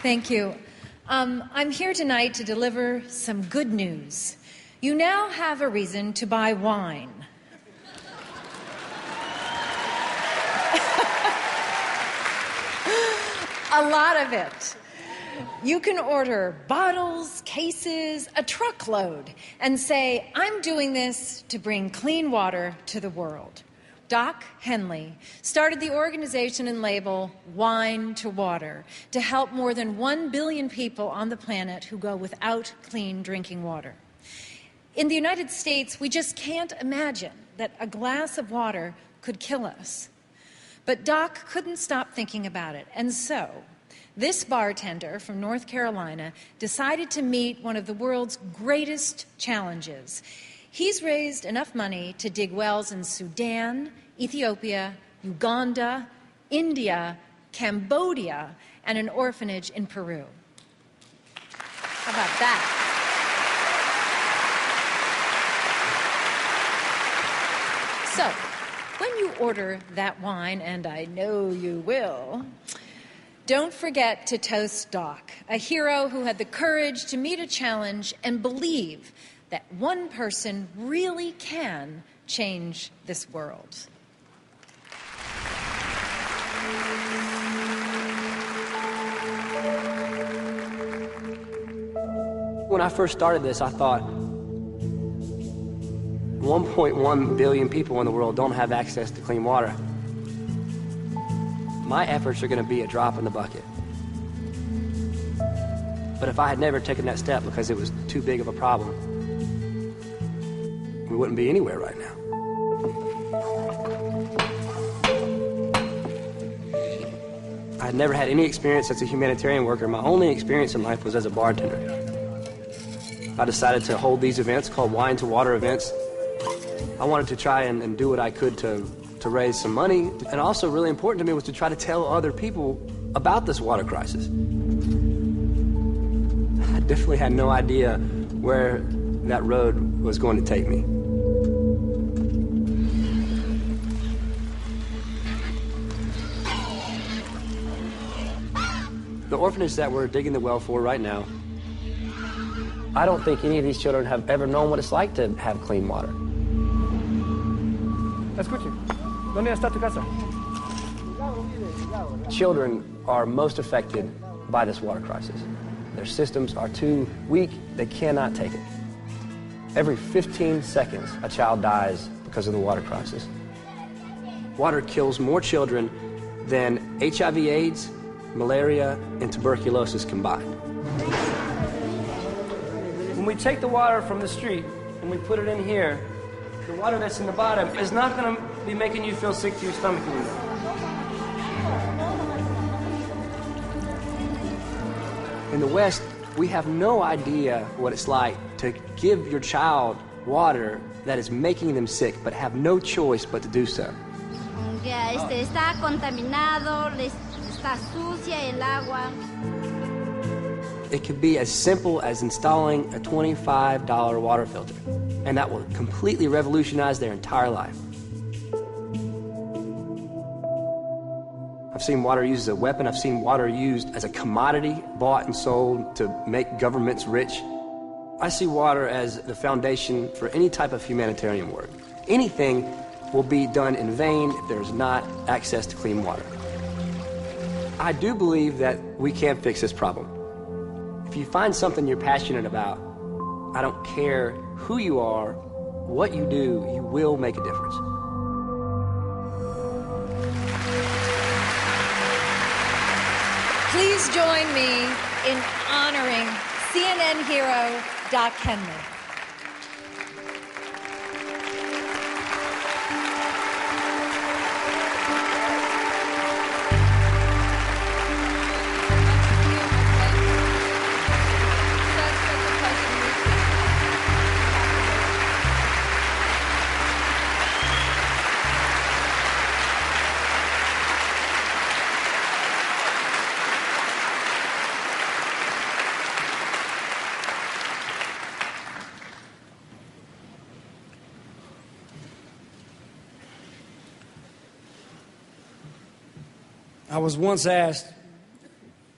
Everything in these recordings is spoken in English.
Thank you. I'm here tonight to deliver some good news. You now have a reason to buy wine. A lot of it. You can order bottles, cases, a truckload, and say, I'm doing this to bring clean water to the world. Doc Hendley started the organization and label Wine to Water to help more than 1 billion people on the planet who go without clean drinking water. In the United States, we just can't imagine that a glass of water could kill us. But Doc couldn't stop thinking about it, and so this bartender from North Carolina decided to meet one of the world's greatest challenges. He's raised enough money to dig wells in Sudan, Ethiopia, Uganda, India, Cambodia, and an orphanage in Peru. How about that? So, when you order that wine, and I know you will, don't forget to toast Doc, a hero who had the courage to meet a challenge and believe that one person really can change this world. When I first started this, I thought 1.1 billion people in the world don't have access to clean water. My efforts are going to be a drop in the bucket. But if I had never taken that step because it was too big of a problem, we wouldn't be anywhere right now. I had never had any experience as a humanitarian worker. My only experience in life was as a bartender. I decided to hold these events called Wine to Water events. I wanted to try and do what I could to raise some money. And also really important to me was to try to tell other people about this water crisis. I definitely had no idea where that road was going to take me. The orphanage that we're digging the well for right now, I don't think any of these children have ever known what it's like to have clean water. Escuche, ¿dónde está tu casa? Children are most affected by this water crisis. Their systems are too weak, they cannot take it. Every 15 seconds, a child dies because of the water crisis. Water kills more children than HIV/AIDS, malaria, and tuberculosis combined. When we take the water from the street and we put it in here, the water that's in the bottom is not going to be making you feel sick to your stomach anymore. In the West, we have no idea what it's like to give your child water that is making them sick, but have no choice but to do so. Está contaminado, está sucia el agua. It could be as simple as installing a $25 water filter, and that will completely revolutionize their entire life. I've seen water used as a weapon. I've seen water used as a commodity, bought and sold to make governments rich. I see water as the foundation for any type of humanitarian work. Anything will be done in vain if there's not access to clean water. I do believe that we can fix this problem. If you find something you're passionate about, I don't care who you are, what you do, you will make a difference. Please join me in honoring CNN hero Doc Hendley. I was once asked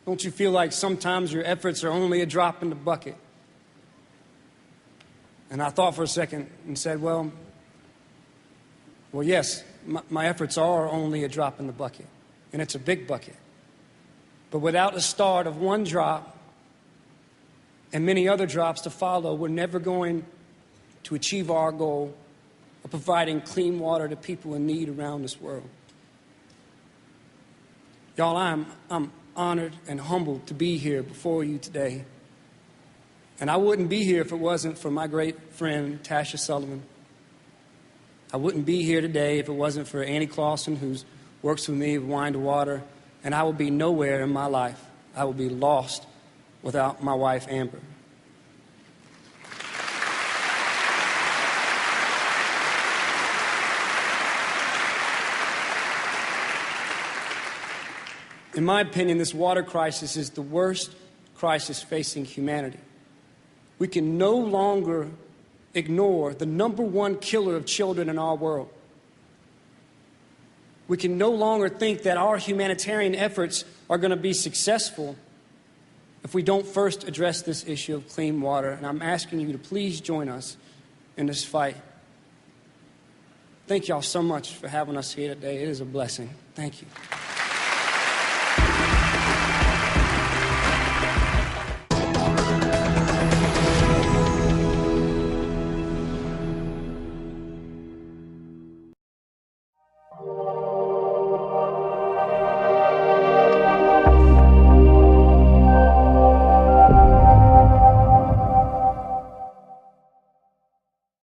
Don't you feel like sometimes your efforts are only a drop in the bucket? And I thought for a second and said, well, yes, my efforts are only a drop in the bucket, and it's a big bucket. But without the start of one drop and many other drops to follow, we're never going to achieve our goal of providing clean water to people in need around this world. Y'all, I'm honored and humbled to be here before you today. And I wouldn't be here if it wasn't for my great friend, Tasha Sullivan. I wouldn't be here today if it wasn't for Annie Clausen, who works with me with Wine to Water. And I would be nowhere in my life. I would be lost without my wife, Amber. In my opinion, this water crisis is the worst crisis facing humanity. We can no longer ignore the #1 killer of children in our world. We can no longer think that our humanitarian efforts are going to be successful if we don't first address this issue of clean water. And I'm asking you to please join us in this fight. Thank y'all so much for having us here today. It is a blessing. Thank you.